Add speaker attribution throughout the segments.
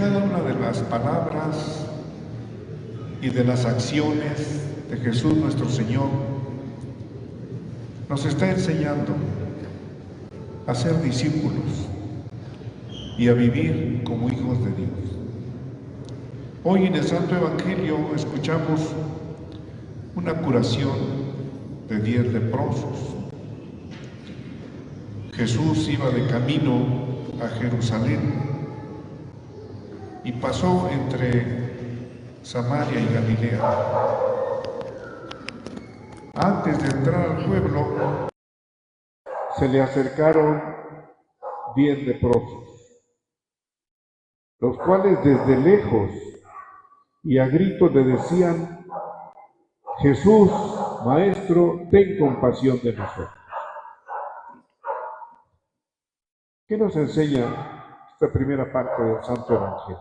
Speaker 1: cada una de las palabras y de las acciones de Jesús nuestro Señor nos está enseñando a ser discípulos y a vivir como hijos de Dios. Hoy en el Santo Evangelio escuchamos una curación de 10 leprosos. Jesús iba de camino a Jerusalén y pasó entre Samaria y Galilea. Antes de entrar al pueblo, se le acercaron 10 leprosos, los cuales desde lejos y a gritos le decían: Jesús, Maestro, ten compasión de nosotros. ¿Qué nos enseña esta primera parte del Santo Evangelio?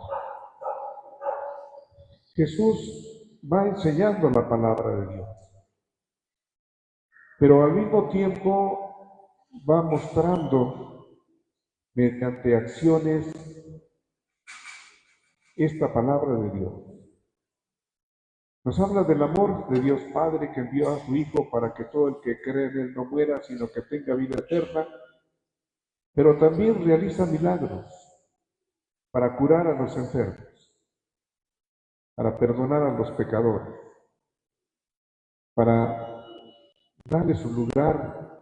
Speaker 1: Jesús va enseñando la palabra de Dios, pero al mismo tiempo va mostrando mediante acciones esta palabra de Dios. Nos habla del amor de Dios Padre que envió a su Hijo para que todo el que cree en Él no muera, sino que tenga vida eterna, pero también realiza milagros para curar a los enfermos, para perdonar a los pecadores, para darles un lugar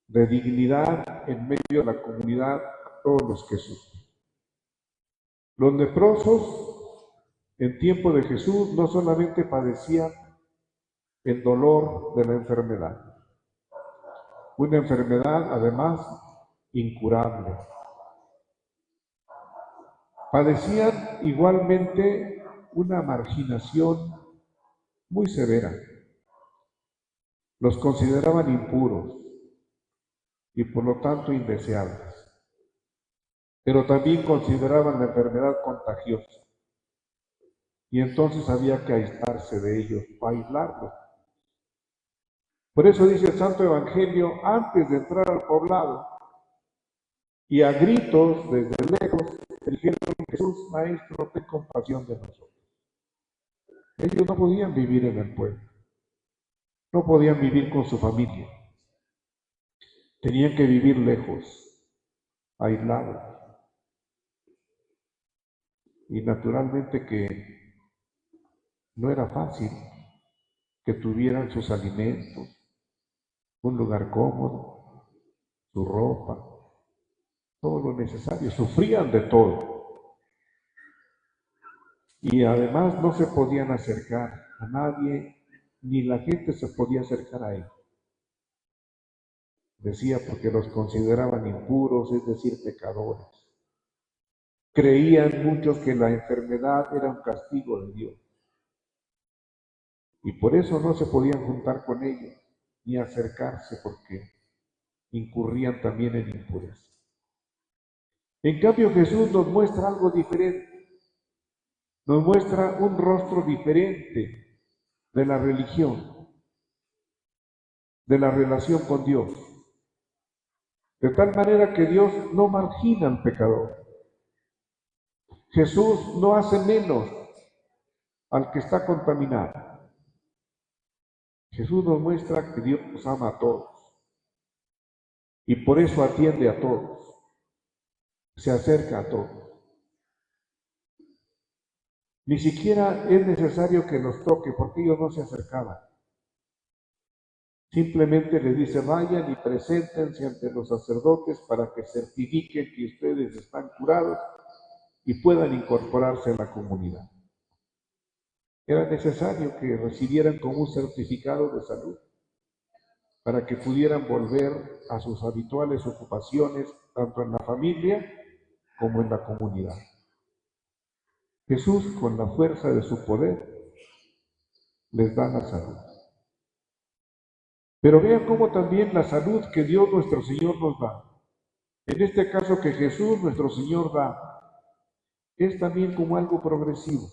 Speaker 1: de dignidad en medio de la comunidad a todos los que sufren. Los leprosos en tiempo de Jesús no solamente padecían el dolor de la enfermedad, una enfermedad además incurable. Padecían igualmente una marginación muy severa. Los consideraban impuros y por lo tanto indeseables, pero también consideraban la enfermedad contagiosa y entonces había que aislarse de ellos, aislarlos. Por eso dice el Santo Evangelio, antes de entrar al poblado y a gritos desde lejos, dijeron: Jesús, Maestro, ten compasión de nosotros. Ellos no podían vivir en el pueblo, no podían vivir con su familia, tenían que vivir lejos, aislados. Y naturalmente que no era fácil que tuvieran sus alimentos, un lugar cómodo, su ropa, todo lo necesario. Sufrían de todo. Y además no se podían acercar a nadie, ni la gente se podía acercar a ellos. Decía, porque los consideraban impuros, es decir, pecadores. Creían muchos que la enfermedad era un castigo de Dios. Y por eso no se podían juntar con ellos, ni acercarse, porque incurrían también en impureza. En cambio, Jesús nos muestra algo diferente. Nos muestra un rostro diferente de la religión, de la relación con Dios. De tal manera que Dios no margina al pecador. Jesús no hace menos al que está contaminado. Jesús nos muestra que Dios nos ama a todos y por eso atiende a todos, se acerca a todos. Ni siquiera es necesario que los toque, porque ellos no se acercaban. Simplemente les dice: vayan y preséntense ante los sacerdotes para que certifiquen que ustedes están curados y puedan incorporarse a la comunidad. Era necesario que recibieran como un certificado de salud para que pudieran volver a sus habituales ocupaciones, tanto en la familia como en la comunidad. Jesús, con la fuerza de su poder, les da la salud. Pero vean cómo también la salud que Dios nuestro Señor nos da, en este caso que Jesús nuestro Señor da, es también como algo progresivo,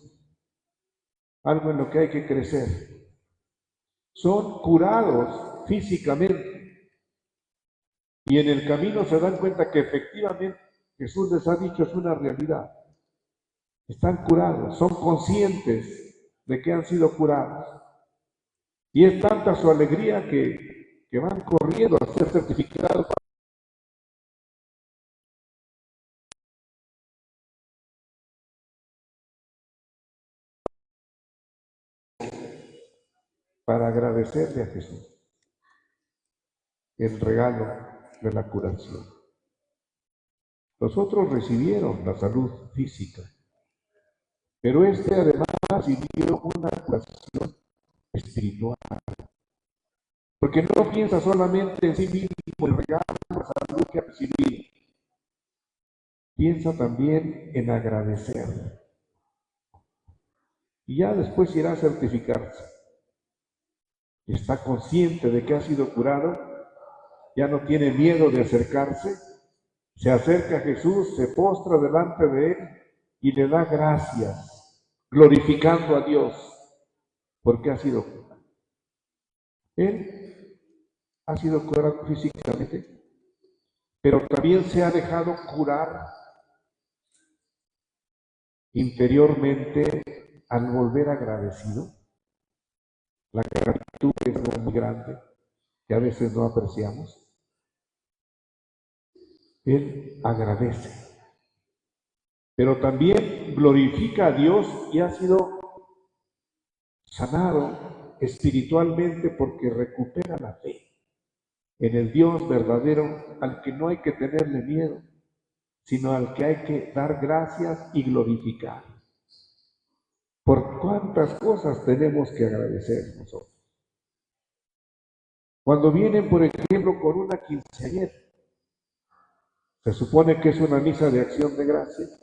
Speaker 1: algo en lo que hay que crecer. Son curados físicamente y en el camino se dan cuenta que efectivamente Jesús les ha dicho es una realidad. están curados, son conscientes de que han sido curados. Y es tanta su alegría que van corriendo a ser certificados para agradecerle a Jesús el regalo de la curación. Los otros recibieron la salud física, pero este además recibió una curación espiritual, porque no piensa solamente en sí mismo el regalo de la salud que ha recibido, piensa también en agradecer. Y ya después irá a certificarse. Está consciente de que ha sido curado, ya no tiene miedo de acercarse, se acerca a Jesús, se postra delante de él y le da gracias, glorificando a Dios, porque ha sido curado. Él ha sido curado físicamente, pero también se ha dejado curar interiormente al volver agradecido. La gratitud es algo muy grande que a veces no apreciamos. Él agradece, pero también glorifica a Dios y ha sido sanado espiritualmente porque recupera la fe en el Dios verdadero al que no hay que tenerle miedo, sino al que hay que dar gracias y glorificar. ¿Por cuántas cosas tenemos que agradecer nosotros? Cuando vienen, por ejemplo, con una quinceañera, se supone que es una misa de acción de gracias,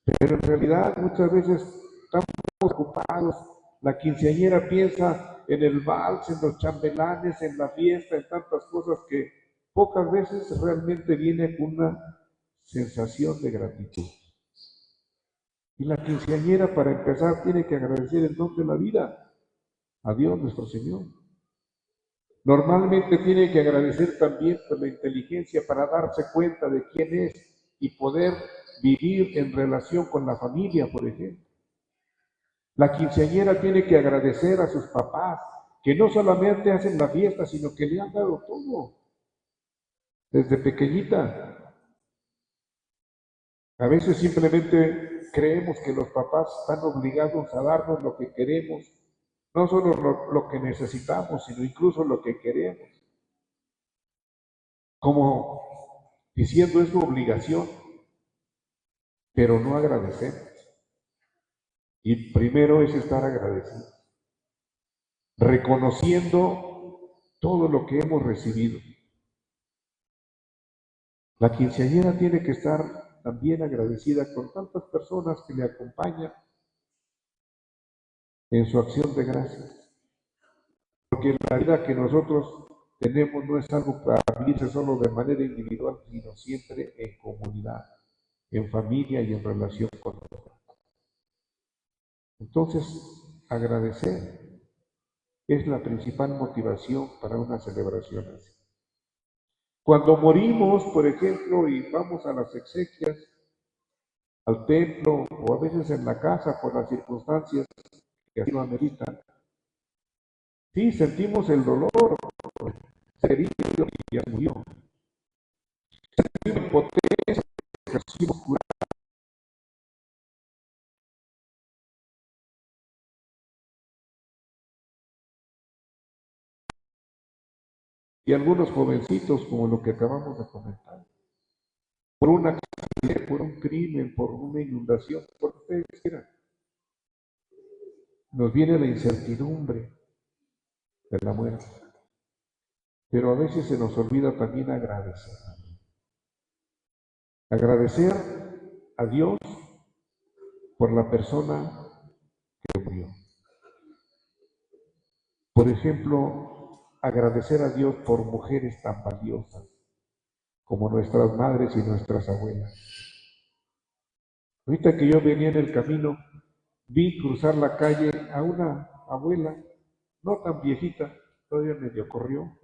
Speaker 1: pero en realidad muchas veces estamos ocupados. La quinceañera piensa en el vals, en los chambelanes, en la fiesta, en tantas cosas que pocas veces realmente viene con una sensación de gratitud. Y la quinceañera, para empezar, tiene que agradecer el don de la vida a Dios nuestro Señor. Normalmente tiene que agradecer también por la inteligencia para darse cuenta de quién es y poder vivir en relación con la familia, por ejemplo. La quinceañera tiene que agradecer a sus papás, que no solamente hacen la fiesta, sino que le han dado todo, desde pequeñita. A veces simplemente creemos que los papás están obligados a darnos lo que queremos, no solo lo que necesitamos, sino incluso lo que queremos. Como diciendo es su obligación, pero no agradecemos. Y primero es estar agradecido, reconociendo todo lo que hemos recibido. La quinceañera tiene que estar también agradecida con tantas personas que le acompañan en su acción de gracias. Porque la vida que nosotros tenemos no es algo para vivirse solo de manera individual, sino siempre en comunidad, en familia y en relación con otros. Entonces, agradecer es la principal motivación para una celebración así. Cuando morimos, por ejemplo, y vamos a las exequias, al templo o a veces en la casa por las circunstancias que así lo ameritan, sí sentimos el dolor, ser herido y ya murió. Sentimos impotencia, recibimos cura. Y algunos jovencitos, como lo que acabamos de comentar, por un accidente, por un crimen, por una inundación, por lo que ustedes quieran, nos viene la incertidumbre de la muerte. Pero a veces se nos olvida también agradecer. Agradecer a Dios por la persona que murió. Por ejemplo, agradecer a Dios por mujeres tan valiosas como nuestras madres y nuestras abuelas. Ahorita que yo venía en el camino, vi cruzar la calle a una abuela, no tan viejita, todavía medio corrió,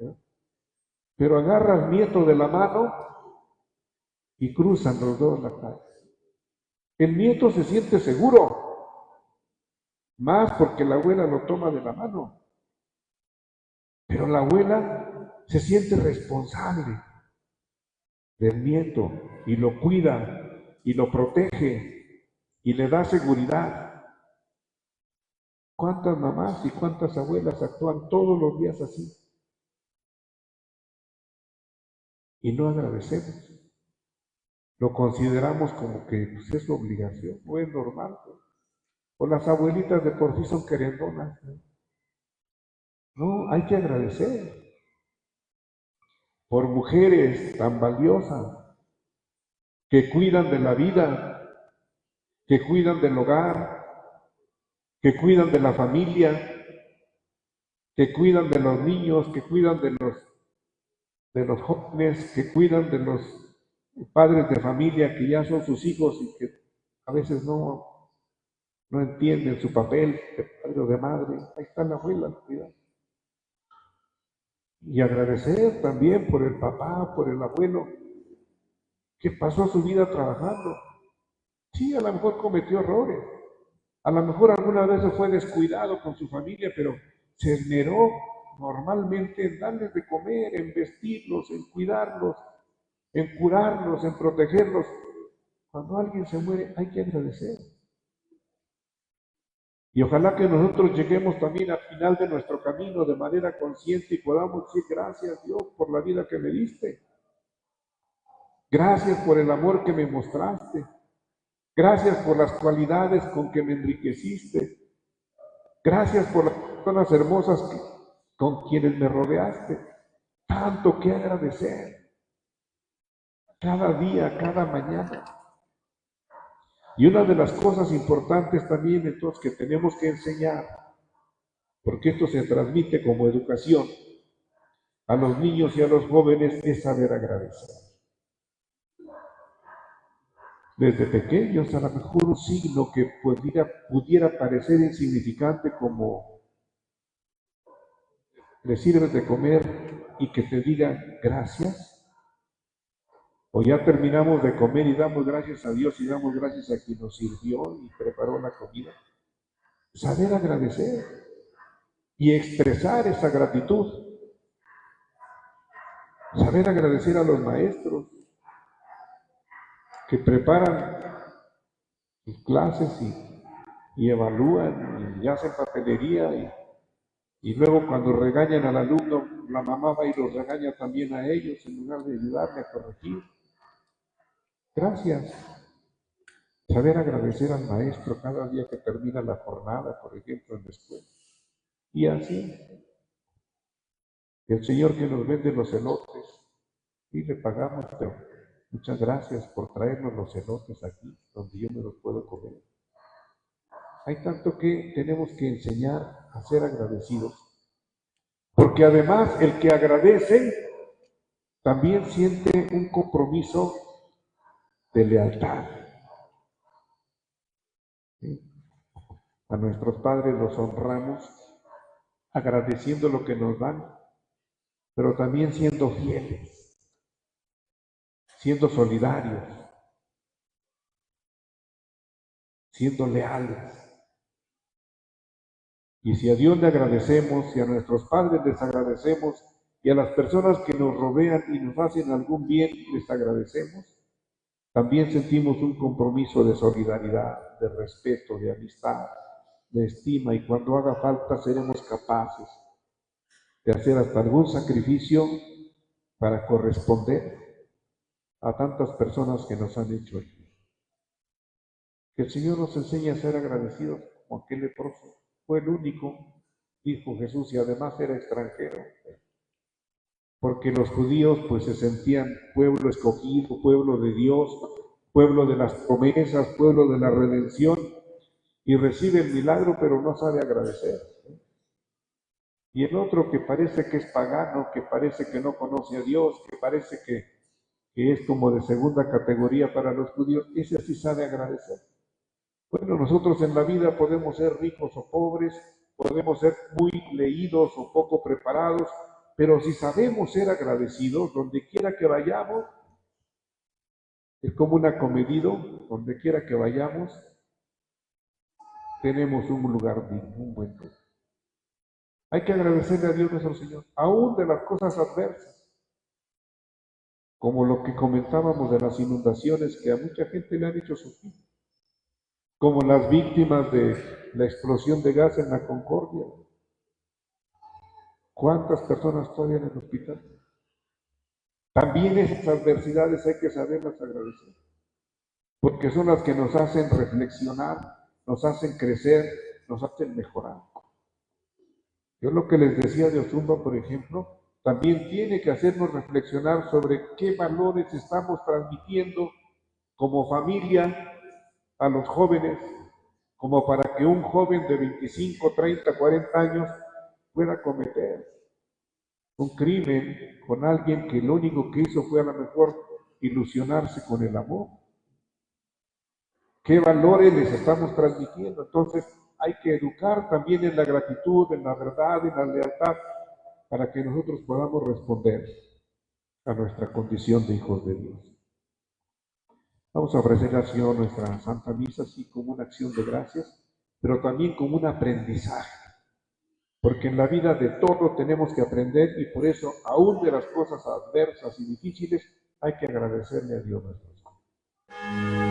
Speaker 1: pero agarra al nieto de la mano y cruzan los dos la calle. El nieto se siente seguro, más porque la abuela lo toma de la mano. Pero la abuela se siente responsable del nieto y lo cuida y lo protege y le da seguridad. ¿Cuántas mamás y cuántas abuelas actúan todos los días así? Y no agradecemos. Lo consideramos como que pues, es obligación, o es normal. O las abuelitas de por sí son querendonas. No, hay que agradecer por mujeres tan valiosas que cuidan de la vida, que cuidan del hogar, que cuidan de la familia, que cuidan de los niños, que cuidan de los jóvenes, que cuidan de los padres de familia que ya son sus hijos y que a veces no entienden su papel de padre o de madre. Ahí está la abuela, cuidado. Y agradecer también por el papá, por el abuelo, que pasó su vida trabajando. Sí, a lo mejor cometió errores, a lo mejor alguna vez fue descuidado con su familia, pero se esmeró normalmente en darles de comer, en vestirlos, en cuidarlos, en curarlos, en protegerlos. Cuando alguien se muere hay que agradecer. Y ojalá que nosotros lleguemos también al final de nuestro camino de manera consciente y podamos decir gracias Dios por la vida que me diste. Gracias por el amor que me mostraste. Gracias por las cualidades con que me enriqueciste. Gracias por las personas hermosas con quienes me rodeaste. Tanto que agradecer. Cada día, cada mañana. Y una de las cosas importantes también entonces que tenemos que enseñar, porque esto se transmite como educación a los niños y a los jóvenes, es saber agradecer. Desde pequeños, a lo mejor un signo que pudiera parecer insignificante, como le sirves de comer y que te digan gracias, o ya terminamos de comer y damos gracias a Dios y damos gracias a quien nos sirvió y preparó la comida. Saber agradecer y expresar esa gratitud. Saber agradecer a los maestros que preparan sus clases y evalúan y hacen papelería y luego cuando regañan al alumno, la mamá va y los regaña también a ellos en lugar de ayudarle a corregir. Gracias. Saber agradecer al maestro cada día que termina la jornada, por ejemplo, en la escuela. Y así, el Señor que nos vende los elotes, y le pagamos, pero muchas gracias por traernos los elotes aquí, donde yo me los puedo comer. Hay tanto que tenemos que enseñar a ser agradecidos, porque además el que agradece también siente un compromiso de lealtad. ¿Sí? A nuestros padres los honramos agradeciendo lo que nos dan, pero también siendo fieles, siendo solidarios, siendo leales. Y si a Dios le agradecemos, si a nuestros padres les agradecemos, y a las personas que nos rodean y nos hacen algún bien les agradecemos, también sentimos un compromiso de solidaridad, de respeto, de amistad, de estima, y cuando haga falta seremos capaces de hacer hasta algún sacrificio para corresponder a tantas personas que nos han hecho el bien. Que el Señor nos enseñe a ser agradecidos como aquel leproso. Fue el único, dijo Jesús, y además era extranjero. Porque los judíos pues se sentían pueblo escogido, pueblo de Dios, pueblo de las promesas, pueblo de la redención, y recibe el milagro pero no sabe agradecer. Y el otro que parece que es pagano, que parece que no conoce a Dios, que parece que es como de segunda categoría para los judíos, ese sí sabe agradecer. Bueno, nosotros en la vida podemos ser ricos o pobres, podemos ser muy leídos o poco preparados, pero si sabemos ser agradecidos, donde quiera que vayamos, Es como un acomedido, donde quiera que vayamos, tenemos un lugar digno, un buen lugar. Hay que agradecerle a Dios nuestro Señor, aún de las cosas adversas, como lo que comentábamos de las inundaciones que a mucha gente le han hecho sufrir, como las víctimas de la explosión de gas en la Concordia. ¿Cuántas personas todavía en el hospital? También esas adversidades hay que saberlas agradecer, porque son las que nos hacen reflexionar, nos hacen crecer, nos hacen mejorar. Yo lo que les decía de Otumba, por ejemplo, también tiene que hacernos reflexionar sobre qué valores estamos transmitiendo como familia a los jóvenes, como para que un joven de 25, 30, 40 años pueda cometer un crimen con alguien que lo único que hizo fue a lo mejor ilusionarse con el amor. ¿Qué valores les estamos transmitiendo? Entonces hay que educar también en la gratitud, en la verdad, en la lealtad, para que nosotros podamos responder a nuestra condición de hijos de Dios. Vamos a ofrecer al Señor nuestra Santa Misa así como una acción de gracias, pero también como un aprendizaje, porque en la vida de todo tenemos que aprender y por eso, aún de las cosas adversas y difíciles, hay que agradecerle a Dios nuestro Señor.